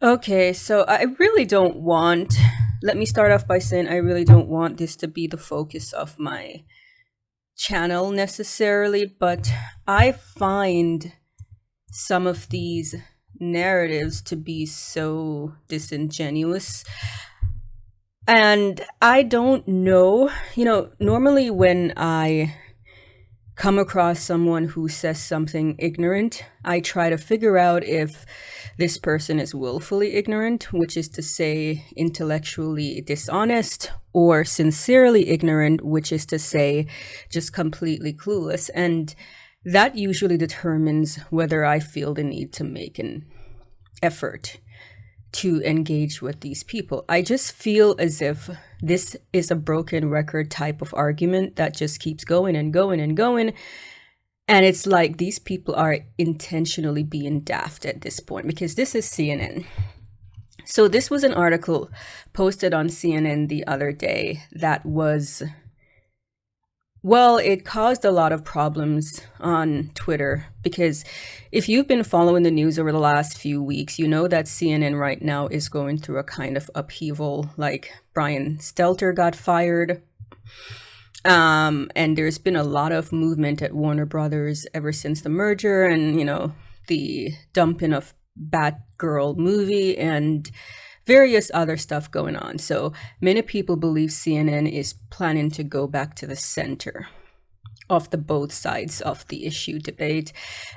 Okay, so let me start off by saying I really don't want this to be the focus of my channel necessarily, but I find some of these narratives to be so disingenuous. And I don't know, normally when I come across someone who says something ignorant, I try to figure out if this person is willfully ignorant, which is to say intellectually dishonest, or sincerely ignorant, which is to say just completely clueless. And that usually determines whether I feel the need to make an effort to engage with these people. I just feel as if this is a broken record type of argument that just keeps going and going and going. And it's like these people are intentionally being daft at this point, because this is CNN. So this was an article posted on CNN the other day that was, well, it caused a lot of problems on Twitter, because if you've been following the news over the last few weeks, you know that CNN right now is going through a kind of upheaval. Like Brian Stelter got fired. And there's been a lot of movement at Warner Brothers ever since the merger and, the dumping of Batgirl movie and various other stuff going on. So many people believe CNN is planning to go back to the center of the both sides of the issue debate.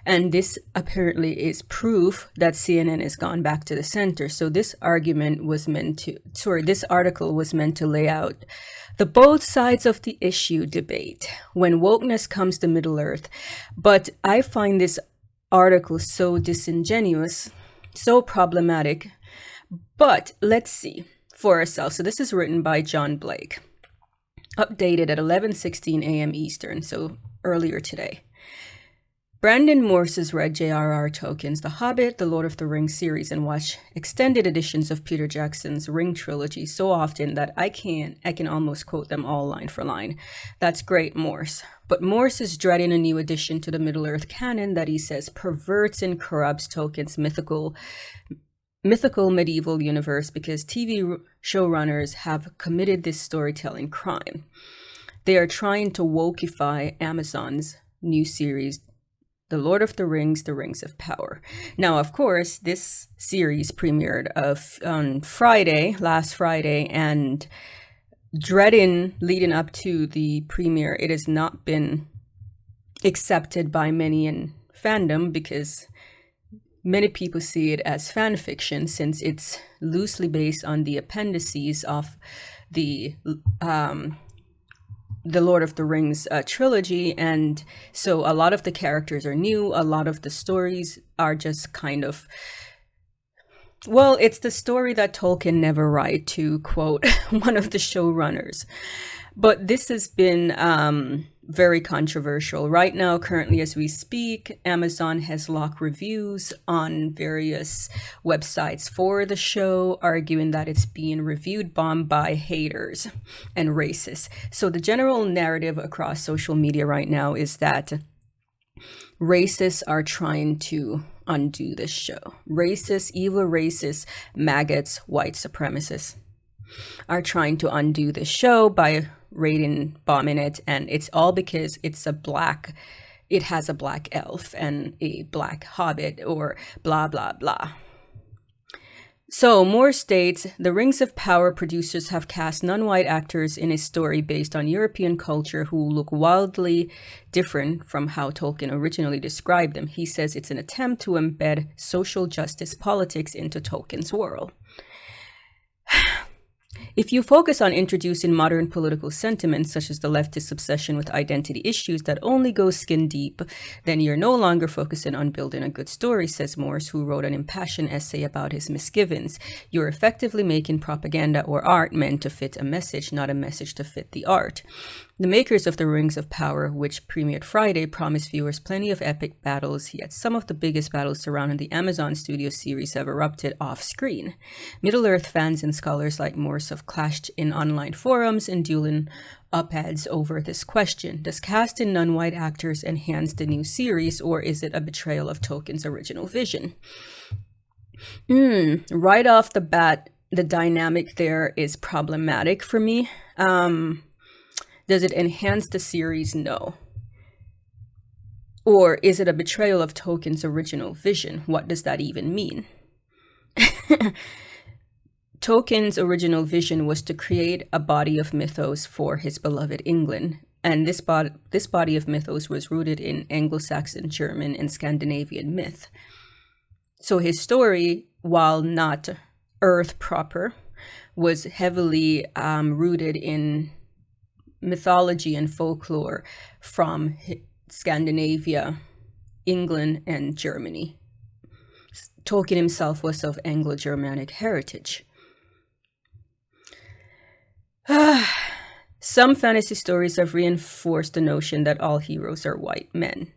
And this apparently is proof that CNN has gone back to the center. So this article was meant to lay out the both sides of the issue debate when wokeness comes to Middle Earth. But I find this article so disingenuous, so problematic. But let's see for ourselves. So this is written by John Blake, updated at 11:16 a.m. Eastern, so earlier today. Brandon Morse has read J.R.R. Tolkien's The Hobbit, The Lord of the Rings series, and watched extended editions of Peter Jackson's Ring trilogy so often that I can almost quote them all line for line. That's great, Morse. But Morse is dreading a new addition to the Middle-earth canon that he says perverts and corrupts Tolkien's mythical medieval universe because TV showrunners have committed this storytelling crime. They are trying to wokeify Amazon's new series, The Lord of the Rings, The Rings of Power. Now, of course, this series premiered on last Friday, and dreading leading up to the premiere, it has not been accepted by many in fandom because many people see it as fan fiction, since it's loosely based on the appendices of the Lord of the Rings trilogy. And so a lot of the characters are new. A lot of the stories are just kind of, well, it's the story that Tolkien never write, to quote one of the showrunners. But this has been very controversial. Right now, currently as we speak, Amazon has locked reviews on various websites for the show, arguing that it's being bombed by haters and racists. So the general narrative across social media right now is that racists are trying to undo this show. Racists, evil racists, maggots, white supremacists are trying to undo this show by bombing it, and it's all because it has a black elf and a black hobbit, or blah blah blah. So Moore states, the Rings of Power producers have cast non-white actors in a story based on European culture who look wildly different from how Tolkien originally described them. He says it's an attempt to embed social justice politics into Tolkien's world. If you focus on introducing modern political sentiments, such as the leftist obsession with identity issues that only go skin deep, then you're no longer focusing on building a good story, says Morse, who wrote an impassioned essay about his misgivings. You're effectively making propaganda or art meant to fit a message, not a message to fit the art. The makers of the Rings of Power, which premiered Friday, promised viewers plenty of epic battles, yet some of the biggest battles surrounding the Amazon Studio series have erupted off-screen. Middle-earth fans and scholars like Morse have clashed in online forums and dueling op-eds over this question. Does casting non-white actors enhance the new series, or is it a betrayal of Tolkien's original vision? Right off the bat, the dynamic there is problematic for me. Does it enhance the series? No. Or is it a betrayal of Tolkien's original vision? What does that even mean? Tolkien's original vision was to create a body of mythos for his beloved England. And this body of mythos was rooted in Anglo-Saxon, German, and Scandinavian myth. So his story, while not Earth proper, was heavily rooted in mythology and folklore from Scandinavia, England, and Germany. Tolkien himself was of Anglo-Germanic heritage. Some fantasy stories have reinforced the notion that all heroes are white men.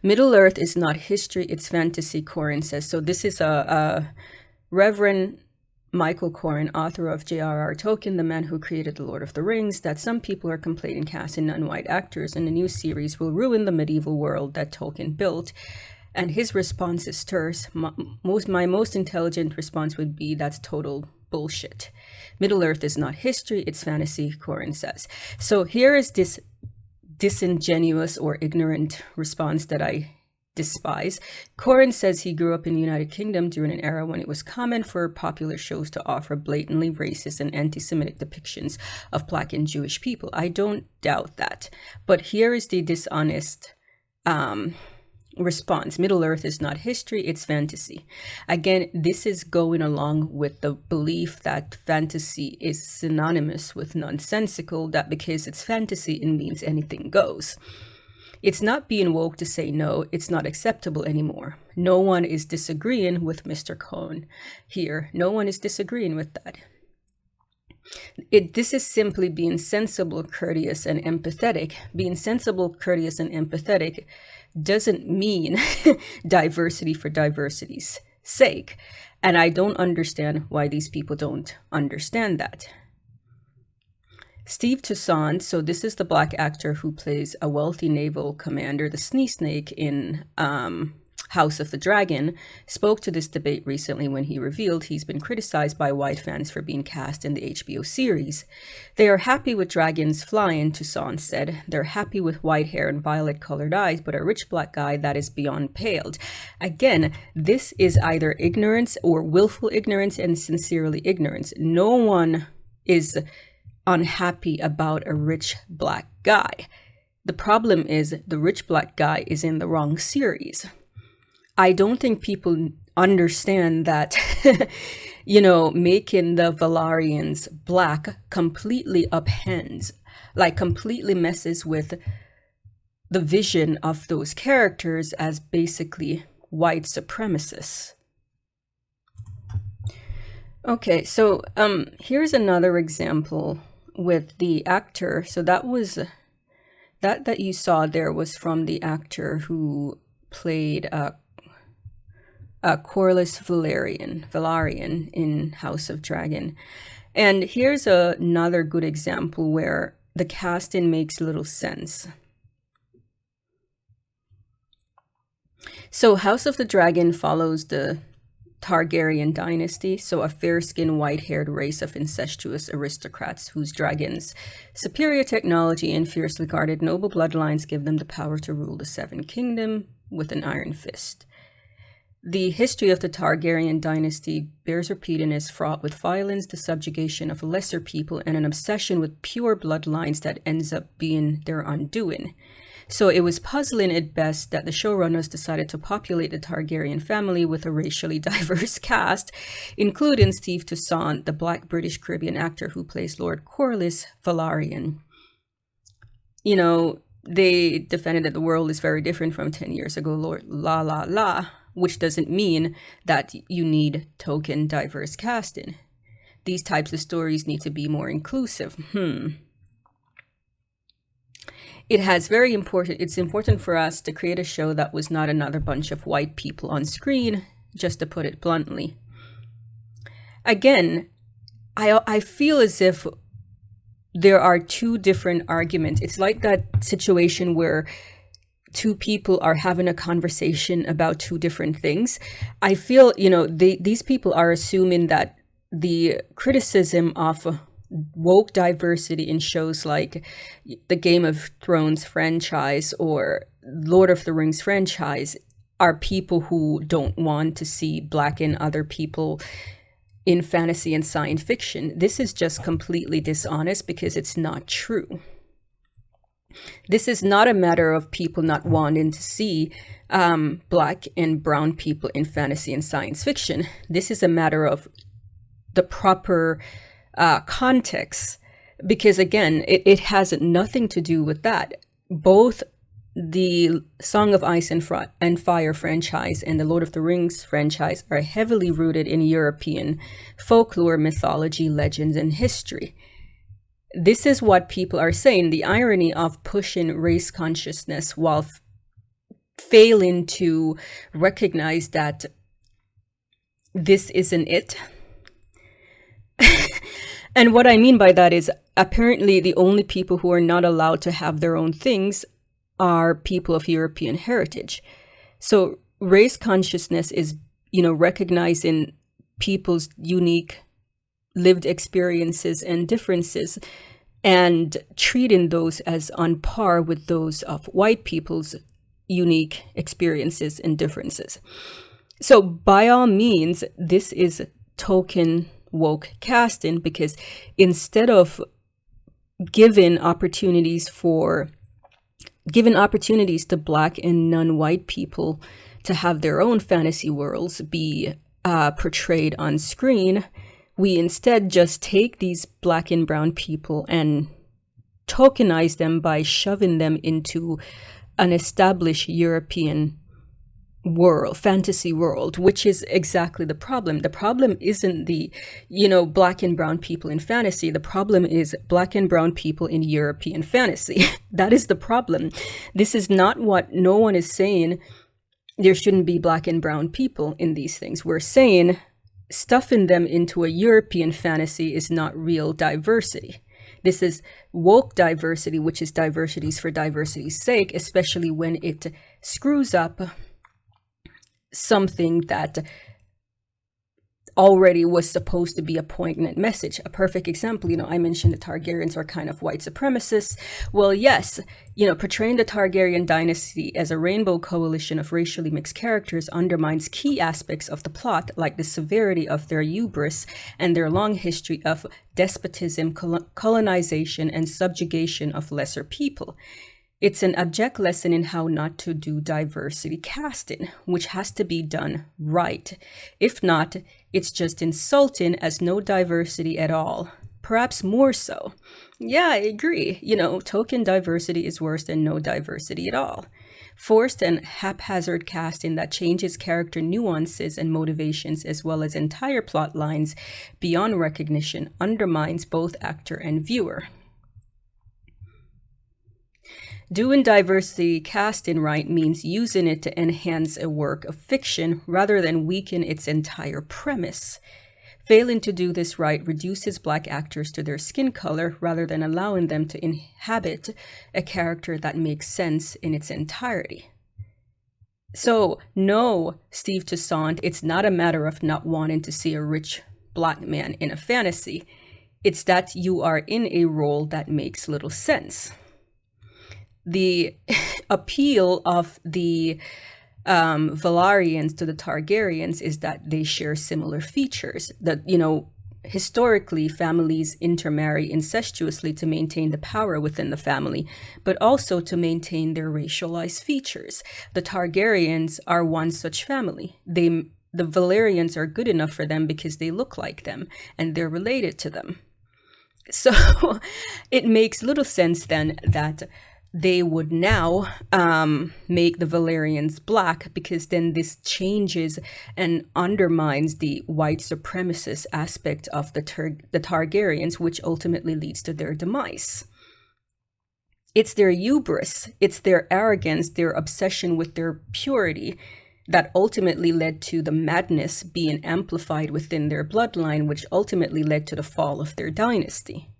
Middle-earth is not history, it's fantasy, Corin says. So this is a Reverend Michael Corin, author of J.R.R. Tolkien, the man who created The Lord of the Rings, that some people are complaining casting non-white actors in the new series will ruin the medieval world that Tolkien built. And his response is terse. My most intelligent response would be, that's total bullshit. Middle-earth is not history, it's fantasy, Corin says. So here is this disingenuous or ignorant response that I despise. Corin says he grew up in the United Kingdom during an era when it was common for popular shows to offer blatantly racist and anti-Semitic depictions of Black and Jewish people. I don't doubt that. But here is the dishonest response. Middle-earth is not history, it's fantasy. Again, this is going along with the belief that fantasy is synonymous with nonsensical, that because it's fantasy, it means anything goes. It's not being woke to say no, it's not acceptable anymore. No one is disagreeing with Mr. Cohn here. No one is disagreeing with that. This is simply being sensible, courteous, and empathetic. Being sensible, courteous, and empathetic doesn't mean diversity for diversity's sake. And I don't understand why these people don't understand that. Steve Toussaint, so this is the Black actor who plays a wealthy naval commander, the Snake in House of the Dragon, spoke to this debate recently when he revealed he's been criticized by white fans for being cast in the HBO series. They are happy with dragons flying, Toussaint said. They're happy with white hair and violet-colored eyes, but a rich Black guy, that is beyond paled. Again, this is either ignorance or willful ignorance and sincerely ignorance. No one is unhappy about a rich Black guy. The problem is the rich Black guy is in the wrong series. I don't think people understand that, making the Valarians Black completely upends, completely messes with the vision of those characters as basically white supremacists. Okay, so here's another example with the actor. So that was that you saw there was from the actor who played Corlys Velaryon in House of Dragon. And here's another good example where the casting makes little sense. So House of the Dragon follows the Targaryen dynasty, so a fair-skinned, white-haired race of incestuous aristocrats whose dragons' superior technology and fiercely guarded noble bloodlines give them the power to rule the Seven Kingdoms with an iron fist. The history of the Targaryen dynasty bears repeating is fraught with violence, the subjugation of lesser people, and an obsession with pure bloodlines that ends up being their undoing. So it was puzzling at best that the showrunners decided to populate the Targaryen family with a racially diverse cast, including Steve Toussaint, the Black British Caribbean actor who plays Lord Corlys Velaryon. They defended that the world is very different from 10 years ago, Lord la, which doesn't mean that you need token diverse casting. These types of stories need to be more inclusive. It's important for us to create a show that was not another bunch of white people on screen, just to put it bluntly. Again, I feel as if there are two different arguments. It's like that situation where two people are having a conversation about two different things, I feel, these people are assuming that the criticism of woke diversity in shows like the Game of Thrones franchise or Lord of the Rings franchise are people who don't want to see Black and other people in fantasy and science fiction. This is just completely dishonest because it's not true. This is not a matter of people not wanting to see Black and brown people in fantasy and science fiction. This is a matter of the proper context, because again, it has nothing to do with that. Both the Song of Ice and Fire franchise and the Lord of the Rings franchise are heavily rooted in European folklore, mythology, legends, and history. This is what people are saying. The irony of pushing race consciousness while failing to recognize that this isn't it. And what I mean by that is, apparently the only people who are not allowed to have their own things are people of European heritage. So race consciousness is, recognizing people's unique lived experiences and differences and treating those as on par with those of white people's unique experiences and differences. So by all means, this is token woke casting, because instead of giving opportunities to Black and non-white people to have their own fantasy worlds be portrayed on screen, we instead just take these Black and brown people and tokenize them by shoving them into an established European world, fantasy world, which is exactly the problem. The problem isn't the, Black and brown people in fantasy. The problem is Black and brown people in European fantasy. That is the problem. This is not what no one is saying. There shouldn't be Black and brown people in these things. We're saying stuffing them into a European fantasy is not real diversity. This is woke diversity, which is diversities for diversity's sake, especially when it screws up something that already was supposed to be a poignant message. A perfect example, I mentioned the Targaryens are kind of white supremacists. Well, yes, portraying the Targaryen dynasty as a rainbow coalition of racially mixed characters undermines key aspects of the plot, like the severity of their hubris and their long history of despotism, colonization, and subjugation of lesser people. It's an abject lesson in how not to do diversity casting, which has to be done right. If not, it's just insulting as no diversity at all. Perhaps more so. Yeah, I agree. Token diversity is worse than no diversity at all. Forced and haphazard casting that changes character nuances and motivations as well as entire plot lines beyond recognition undermines both actor and viewer. Doing diversity casting right means using it to enhance a work of fiction rather than weaken its entire premise. Failing to do this right reduces Black actors to their skin color rather than allowing them to inhabit a character that makes sense in its entirety. So, no, Steve Toussaint, it's not a matter of not wanting to see a rich Black man in a fantasy. It's that you are in a role that makes little sense. The appeal of the Valyrians to the Targaryens is that they share similar features. That, historically, families intermarry incestuously to maintain the power within the family, but also to maintain their racialized features. The Targaryens are one such family. The Valyrians are good enough for them because they look like them and they're related to them. So it makes little sense then that they would now make the Valyrians Black, because then this changes and undermines the white supremacist aspect of the Targaryens, which ultimately leads to their demise. It's their hubris, it's their arrogance, their obsession with their purity that ultimately led to the madness being amplified within their bloodline, which ultimately led to the fall of their dynasty.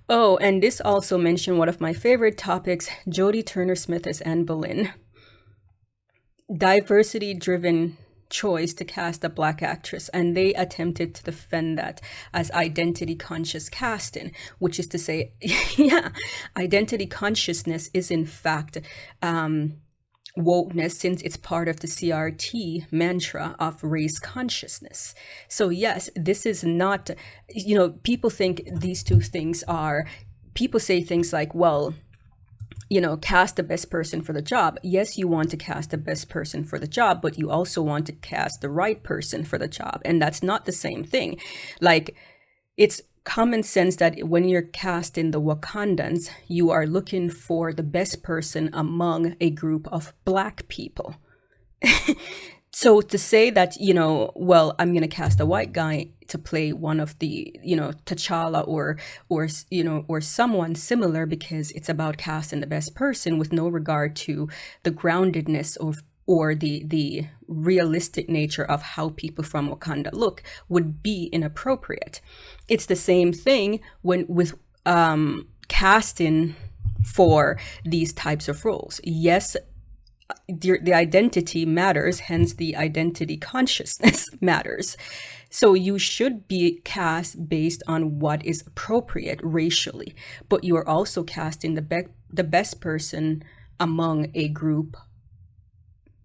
Oh, and this also mentioned one of my favorite topics, Jodie Turner-Smith as Anne Boleyn. Diversity-driven choice to cast a black actress, and they attempted to defend that as identity conscious casting, which is to say, yeah, identity consciousness is in fact wokeness, since it's part of the CRT mantra of race consciousness. So yes, this is not, people think these two things are, people say things like, well, cast the best person for the job. Yes, you want to cast the best person for the job, but you also want to cast the right person for the job. And that's not the same thing. Like, it's common sense that when you're casting the Wakandans, you are looking for the best person among a group of Black people. So to say that, well, I'm going to cast a white guy to play one of the, T'Challa or someone similar because it's about casting the best person with no regard to the groundedness or the realistic nature of how people from Wakanda look would be inappropriate. It's the same thing with casting for these types of roles. Yes, the identity matters, hence the identity consciousness matters. So you should be cast based on what is appropriate racially, but you are also casting the best person among a group,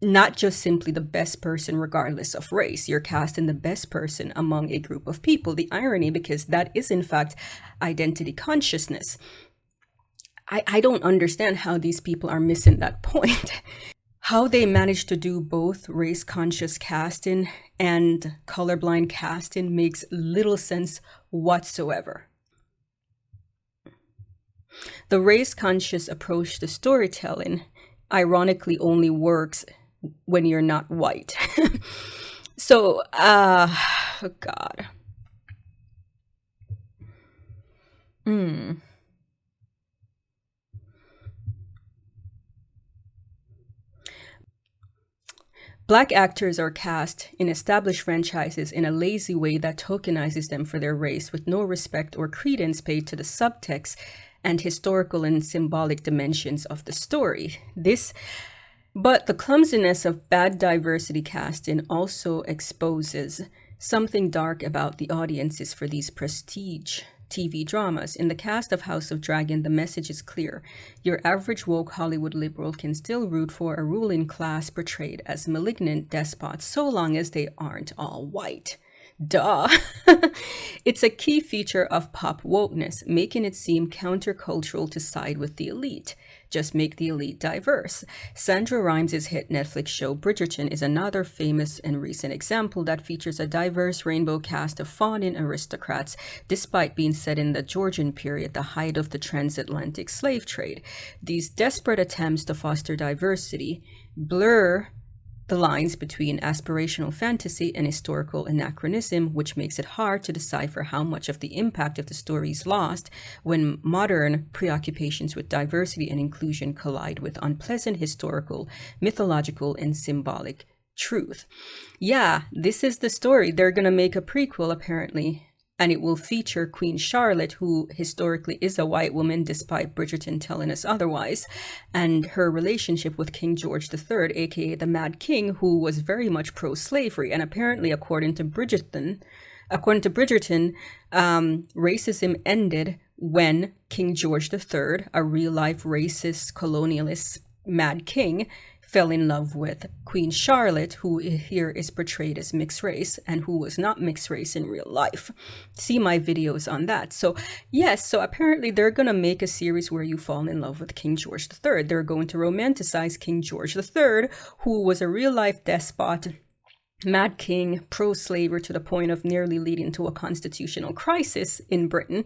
not just simply the best person regardless of race. You're casting the best person among a group of people. The irony, because that is in fact identity consciousness. I don't understand how these people are missing that point. How they manage to do both race-conscious casting and colorblind casting makes little sense whatsoever. The race-conscious approach to storytelling ironically only works when you're not white. So, oh God. Black actors are cast in established franchises in a lazy way that tokenizes them for their race, with no respect or credence paid to the subtext and historical and symbolic dimensions of the story. But the clumsiness of bad diversity casting also exposes something dark about the audiences for these prestige TV dramas. In the cast of House of Dragon, the message is clear. Your average woke Hollywood liberal can still root for a ruling class portrayed as malignant despots so long as they aren't all white. Duh. It's a key feature of pop wokeness, making it seem countercultural to side with the elite. Just make the elite diverse. Sandra Rhimes' hit Netflix show Bridgerton is another famous and recent example that features a diverse rainbow cast of fawning aristocrats, despite being set in the Georgian period, the height of the transatlantic slave trade. These desperate attempts to foster diversity blur the lines between aspirational fantasy and historical anachronism, which makes it hard to decipher how much of the impact of the story is lost when modern preoccupations with diversity and inclusion collide with unpleasant historical, mythological, and symbolic truth. Yeah, this is the story. They're going to make a prequel, apparently, and it will feature Queen Charlotte, who historically is a white woman, despite Bridgerton telling us otherwise, and her relationship with King George III, aka the Mad King, who was very much pro-slavery. And apparently, according to Bridgerton, racism ended when King George III, a real-life racist colonialist Mad King, fell in love with Queen Charlotte, who here is portrayed as mixed race and who was not mixed race in real life. See my videos on that. So yes, so apparently they're going to make a series where you fall in love with King George III. They're going to romanticize King George III, who was a real-life despot, Mad King, pro-slaver to the point of nearly leading to a constitutional crisis in Britain.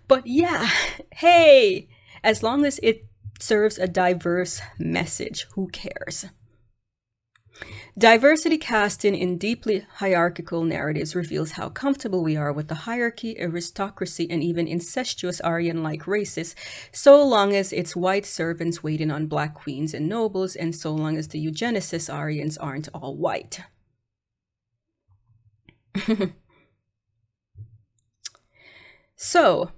But yeah, hey, as long as it serves a diverse message, who cares? Diversity casting in deeply hierarchical narratives reveals how comfortable we are with the hierarchy, aristocracy, and even incestuous Aryan-like races, so long as it's white servants waiting on black queens and nobles, and so long as the eugenicist Aryans aren't all white. So,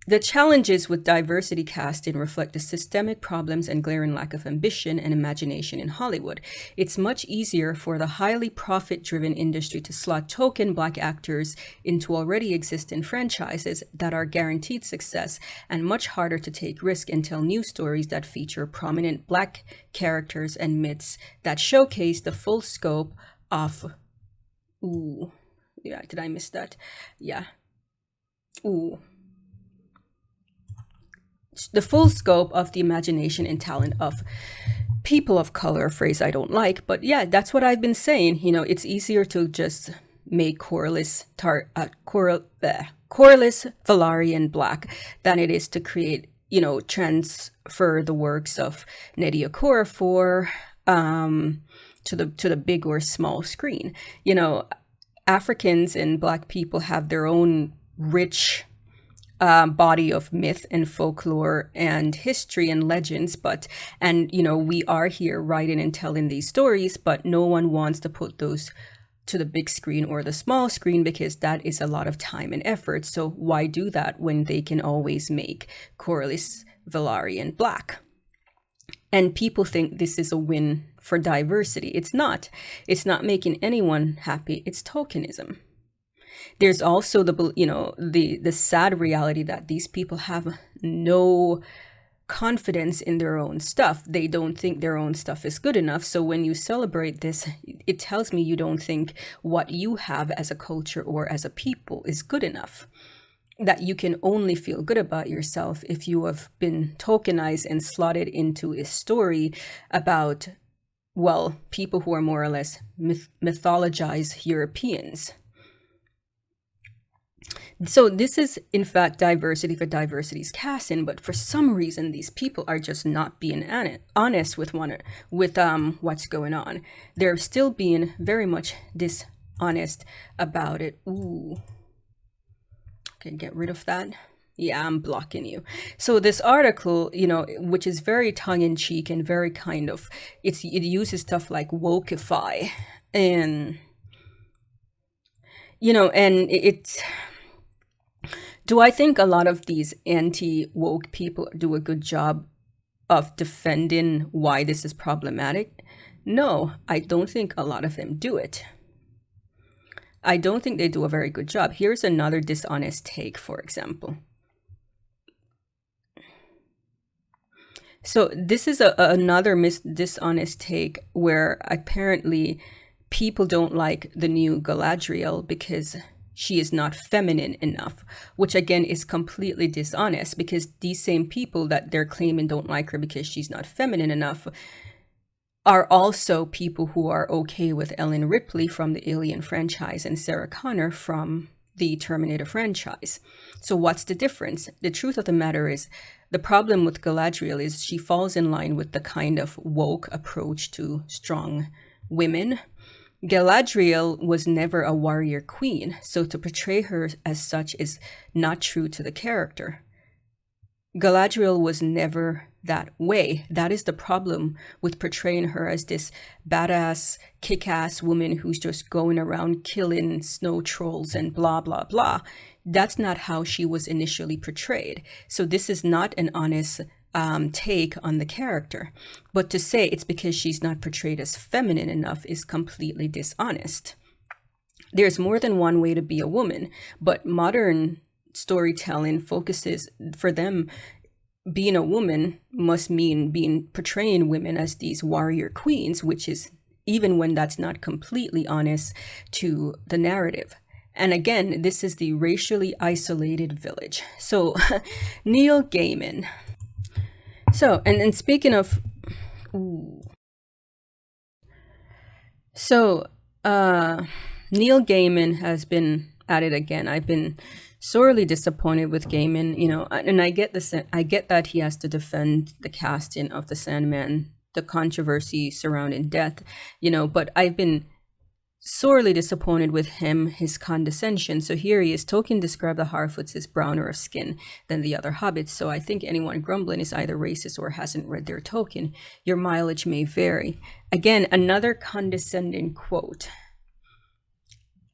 The challenges with diversity casting reflect the systemic problems and glaring lack of ambition and imagination in Hollywood. It's much easier for the highly profit-driven industry to slot token Black actors into already existing franchises that are guaranteed success, and much harder to take risk and tell new stories that feature prominent Black characters and myths that showcase the full scope of... Ooh, yeah, did I miss that? Yeah. Ooh. The full scope of the imagination and talent of people of color, a phrase I don't like, but yeah, that's what I've been saying. You know, it's easier to just make Corliss Valarian Black than it is to create, you know, transfer the works of Nnedi Okorafor to the big or small screen. You know, Africans and Black people have their own rich body of myth and folklore and history and legends, and you know, we are here writing and telling these stories, but no one wants to put those to the big screen or the small screen because that is a lot of time and effort. So why do that when they can always make Corlys Velaryon Black? And people think this is a win for diversity. It's not. It's not making anyone happy. It's tokenism. There's also the sad reality that these people have no confidence in their own stuff. They don't think their own stuff is good enough. So when you celebrate this, it tells me you don't think what you have as a culture or as a people is good enough. That you can only feel good about yourself if you have been tokenized and slotted into a story about, well, people who are more or less mythologized Europeans. So this is, in fact, diversity for diversity's casting, but for some reason, these people are just not being honest with what's going on. They're still being very much dishonest about it. Ooh. Okay, get rid of that. Yeah, I'm blocking you. So this article, you know, which is very tongue-in-cheek and very kind of, it uses stuff like wokeify and, you know, and it's... Do I think a lot of these anti-woke people do a good job of defending why this is problematic? No, I don't think a lot of them do it. I don't think they do a very good job. Here's another dishonest take, for example. So this is another dishonest take where apparently people don't like the new Galadriel because she is not feminine enough, which again is completely dishonest because these same people that they're claiming don't like her because she's not feminine enough are also people who are okay with Ellen Ripley from the Alien franchise and Sarah Connor from the Terminator franchise. So what's the difference? The truth of the matter is the problem with Galadriel is she falls in line with the kind of woke approach to strong women. Galadriel was never a warrior queen, so to portray her as such is not true to the character. Galadriel was never that way. That is the problem with portraying her as this badass, kick-ass woman who's just going around killing snow trolls and blah, blah, blah. That's not how she was initially portrayed. So this is not an honest take on the character. But to say it's because she's not portrayed as feminine enough is completely dishonest. There's more than one way to be a woman, but modern storytelling focuses, for them, being a woman must mean portraying women as these warrior queens, which is, even when that's not completely honest to the narrative. And again, this is the racially isolated village. So Neil Gaiman. So, and speaking of, Neil Gaiman has been at it again. I've been sorely disappointed with Gaiman, you know, and I get that he has to defend the casting of the Sandman, the controversy surrounding death, you know, but I've been sorely disappointed with him, his condescension. So here he is. Tolkien described the Harfoots as browner of skin than the other hobbits. So I think anyone grumbling is either racist or hasn't read their Tolkien. Your mileage may vary. Again, another condescending quote.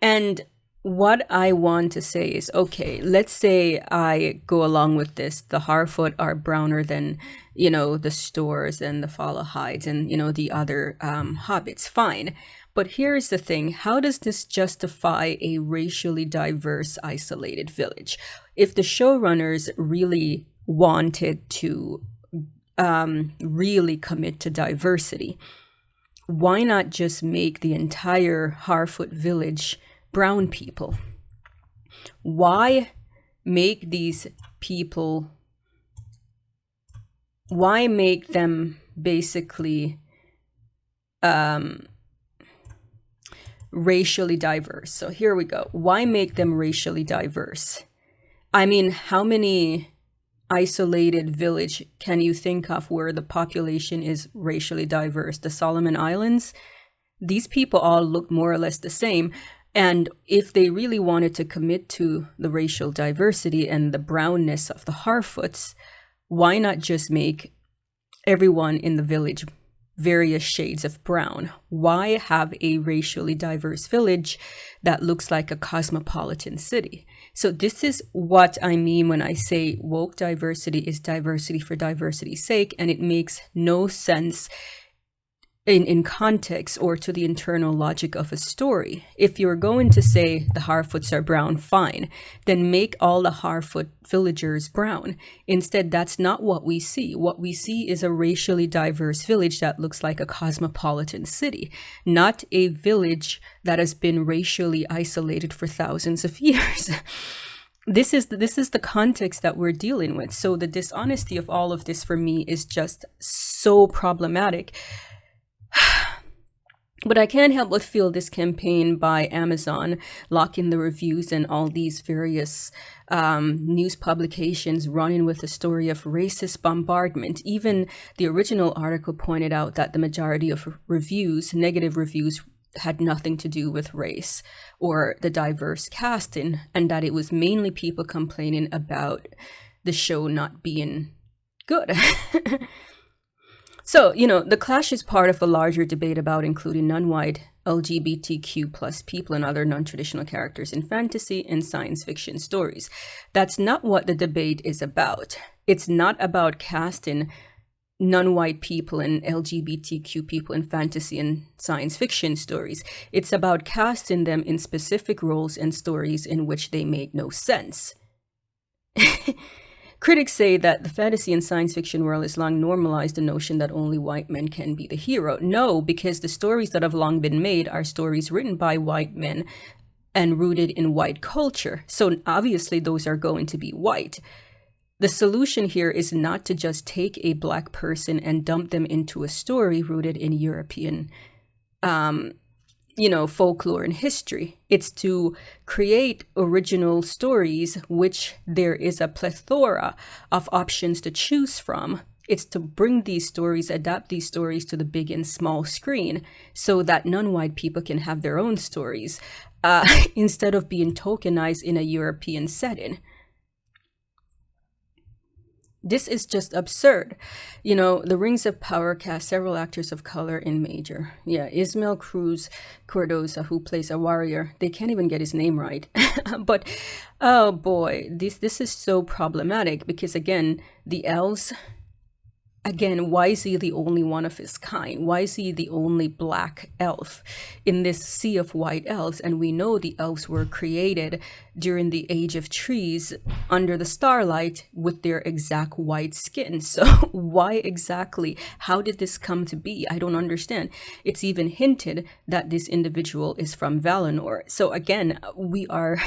And what I want to say is, okay, let's say I go along with this. The Harfoot are browner than, the Stores and the Falahides and, the other hobbits. Fine. But here's the thing. How does this justify a racially diverse, isolated village? If the showrunners really wanted to really commit to diversity, why not just make the entire Harfoot village brown people? Why make these people, why make them basically racially diverse? So here we go. Why make them racially diverse? I mean, how many isolated village can you think of where the population is racially diverse? The Solomon Islands? These people all look more or less the same. And if they really wanted to commit to the racial diversity and the brownness of the Harfoots, why not just make everyone in the village various shades of brown? Why have a racially diverse village that looks like a cosmopolitan city? So this is what I mean when I say woke diversity is diversity for diversity's sake, and it makes no sense in context or to the internal logic of a story. If you're going to say the Harfoots are brown, fine, then make all the Harfoot villagers brown. Instead, that's not what we see. What we see is a racially diverse village that looks like a cosmopolitan city, not a village that has been racially isolated for thousands of years. This is the context that we're dealing with. So the dishonesty of all of this for me is just so problematic. But I can't help but feel this campaign by Amazon locking the reviews and all these various news publications running with the story of racist bombardment. Even the original article pointed out that the majority of reviews, negative reviews, had nothing to do with race or the diverse casting, and that it was mainly people complaining about the show not being good. So, the clash is part of a larger debate about including non-white LGBTQ plus people and other non-traditional characters in fantasy and science fiction stories. That's not what the debate is about. It's not about casting non-white people and LGBTQ people in fantasy and science fiction stories. It's about casting them in specific roles and stories in which they make no sense. Critics say that the fantasy and science fiction world has long normalized the notion that only white men can be the hero. No, because the stories that have long been made are stories written by white men and rooted in white culture. So obviously those are going to be white. The solution here is not to just take a black person and dump them into a story rooted in European folklore and history. It's to create original stories, which there is a plethora of options to choose from. It's to bring these stories, adapt these stories to the big and small screen so that non-white people can have their own stories instead of being tokenized in a European setting. This is just absurd. The Rings of Power cast several actors of color in major. Yeah, Ismael Cruz Cordoza, who plays a warrior. They can't even get his name right. But, oh boy, this is so problematic because, again, the elves... Again, why is he the only one of his kind? Why is he the only black elf in this sea of white elves? And we know the elves were created during the Age of Trees under the starlight with their exact white skin. So why exactly? How did this come to be? I don't understand. It's even hinted that this individual is from Valinor. So again, we are...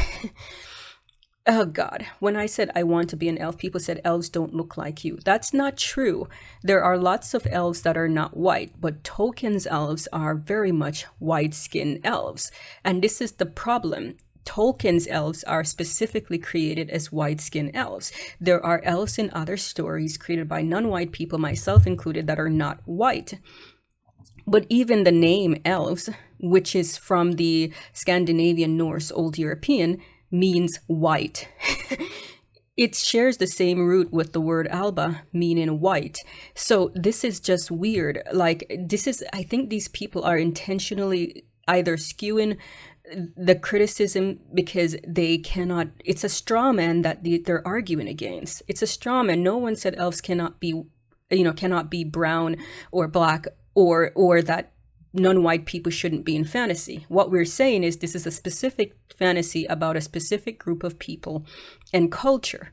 Oh God, when I said I want to be an elf, people said elves don't look like you. That's not true. There are lots of elves that are not white, but Tolkien's elves are very much white-skinned elves. And this is the problem. Tolkien's elves are specifically created as white-skinned elves. There are elves in other stories created by non-white people, myself included, that are not white. But even the name elves, which is from the Scandinavian Norse Old European, means white. It shares the same root with the word alba, meaning white. So this is just weird. I think these people are intentionally either skewing the criticism, because they cannot, it's a straw man that they're arguing against. It's a straw man. No one said elves cannot be, cannot be brown or black, or that non-white people shouldn't be in fantasy. What we're saying is this is a specific fantasy about a specific group of people and culture.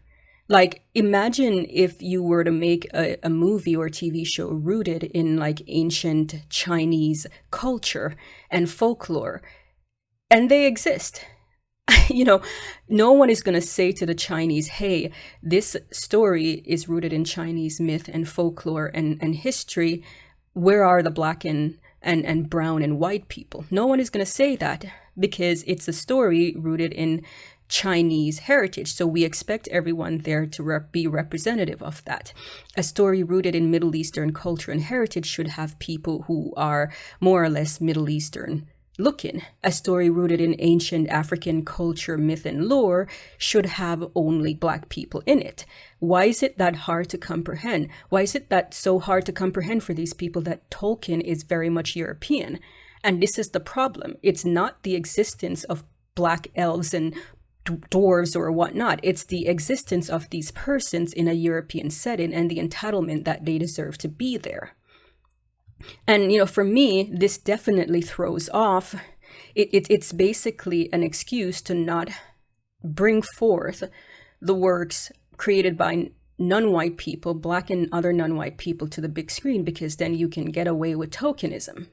Like, imagine if you were to make a movie or TV show rooted in like ancient Chinese culture and folklore, and they exist. No one is going to say to the Chinese, hey, this story is rooted in Chinese myth and folklore and history. Where are the black and brown and white people? No one is going to say that, because it's a story rooted in Chinese heritage. So we expect everyone there to be representative of that. A story rooted in Middle Eastern culture and heritage should have people who are more or less Middle Eastern looking. A story rooted in ancient African culture, myth, and lore should have only black people in it. Why is it that hard to comprehend? Why is it that so hard to comprehend for these people that Tolkien is very much European? And this is the problem. It's not the existence of black elves and dwarves or whatnot. It's the existence of these persons in a European setting and the entitlement that they deserve to be there. And, for me, this definitely throws off. It's basically an excuse to not bring forth the works created by non-white people, black and other non-white people, to the big screen, because then you can get away with tokenism.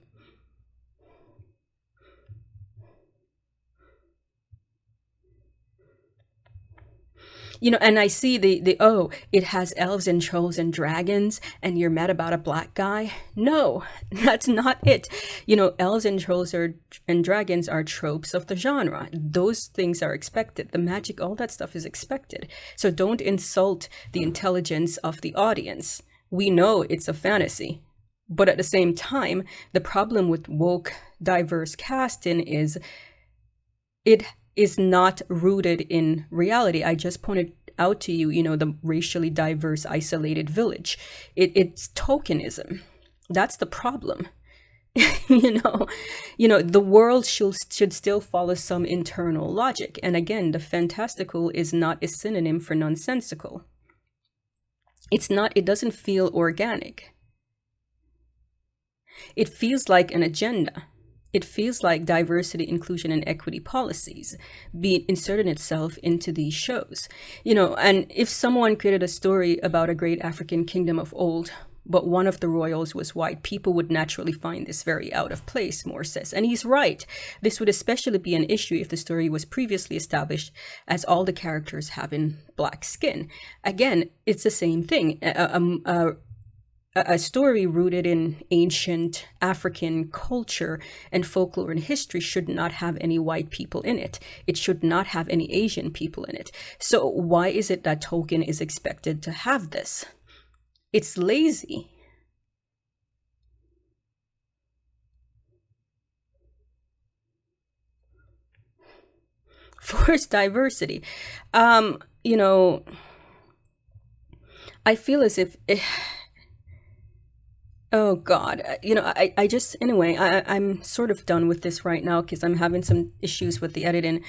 And I see it has elves and trolls and dragons, and you're mad about a black guy. No, that's not it. Elves and trolls and dragons are tropes of the genre. Those things are expected. The magic, all that stuff is expected. So don't insult the intelligence of the audience. We know it's a fantasy. But at the same time, the problem with woke, diverse casting is it is not rooted in reality. I just pointed out to you, the racially diverse, isolated village. It's tokenism. That's the problem. The world should still follow some internal logic. And again, the fantastical is not a synonym for nonsensical. It doesn't feel organic. It feels like an agenda. It feels like diversity, inclusion, and equity policies being inserted itself into these shows. And if someone created a story about a great African kingdom of old, but one of the royals was white, people would naturally find this very out of place, Moore says. And he's right. This would especially be an issue if the story was previously established as all the characters having black skin. Again, it's the same thing. A story rooted in ancient African culture and folklore and history should not have any white people in it. It should not have any Asian people in it. So why is it that Tolkien is expected to have this? It's lazy. Forced diversity. I feel as if... Oh God, I just, anyway, I'm sort of done with this right now because I'm having some issues with the editing.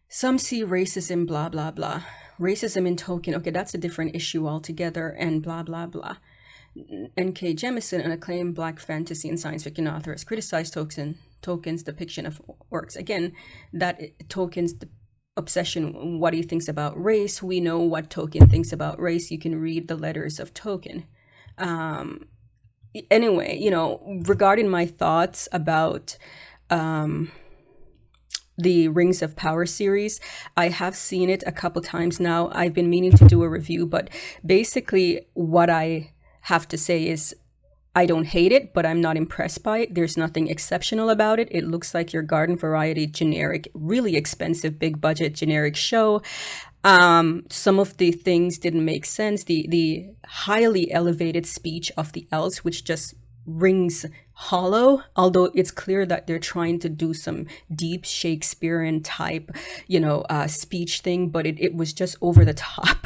Some see racism, blah, blah, blah. Racism in Tolkien, okay, that's a different issue altogether, and blah, blah, blah. N.K. Jemisin, an acclaimed black fantasy and science fiction author, has criticized Tolkien's depiction of orcs. Again, that Tolkien's obsession, what he thinks about race. We know what Tolkien thinks about race. You can read the letters of Tolkien. Anyway, regarding my thoughts about the Rings of Power series, I have seen it a couple times now. I've been meaning to do a review, but basically what I have to say is I don't hate it, but I'm not impressed by it. There's nothing exceptional about it. It looks like your garden variety generic, really expensive, big budget generic show. Some of the things didn't make sense. The highly elevated speech of the elves, which just rings hollow, although it's clear that they're trying to do some deep Shakespearean type, speech thing, but it was just over the top.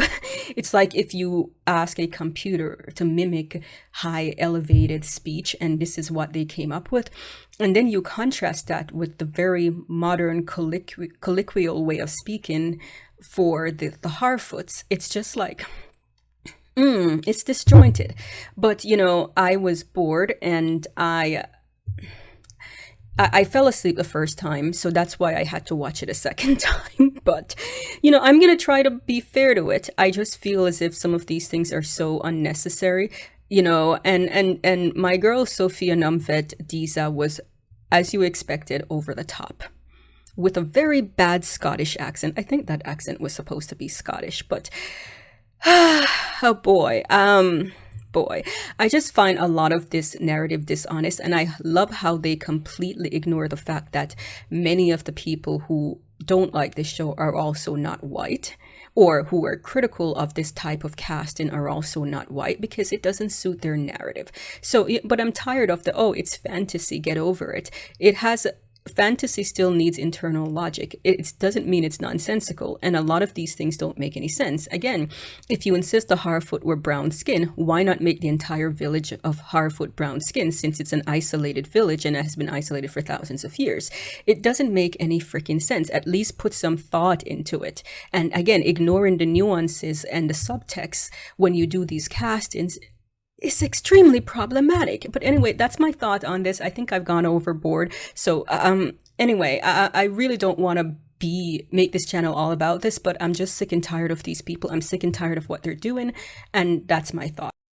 It's like if you ask a computer to mimic high elevated speech, and this is what they came up with, and then you contrast that with the very modern colloquial way of speaking for the Harfoots. It's just like, it's disjointed. But I was bored, and I fell asleep the first time, so that's why I had to watch it a second time. But, I'm going to try to be fair to it. I just feel as if some of these things are so unnecessary, and my girl Sophia Numvet Diza was, as you expected, over the top with a very bad Scottish accent. I think that accent was supposed to be Scottish, but oh boy. I just find a lot of this narrative dishonest, and I love how they completely ignore the fact that many of the people who don't like this show are also not white, or who are critical of this type of casting are also not white, because it doesn't suit their narrative. So, but I'm tired of it's fantasy, get over it. Fantasy still needs internal logic. It doesn't mean it's nonsensical, and a lot of these things don't make any sense. Again, if you insist the Harfoot were brown skin, why not make the entire village of Harfoot brown skin, since it's an isolated village and it has been isolated for thousands of years? It doesn't make any freaking sense. At least put some thought into it. And again, ignoring the nuances and the subtext when you do these castings is extremely problematic. But anyway, that's my thought on this. I think I've gone overboard. So anyway, I really don't want to make this channel all about this, but I'm just sick and tired of these people. I'm sick and tired of what they're doing, and that's my thought.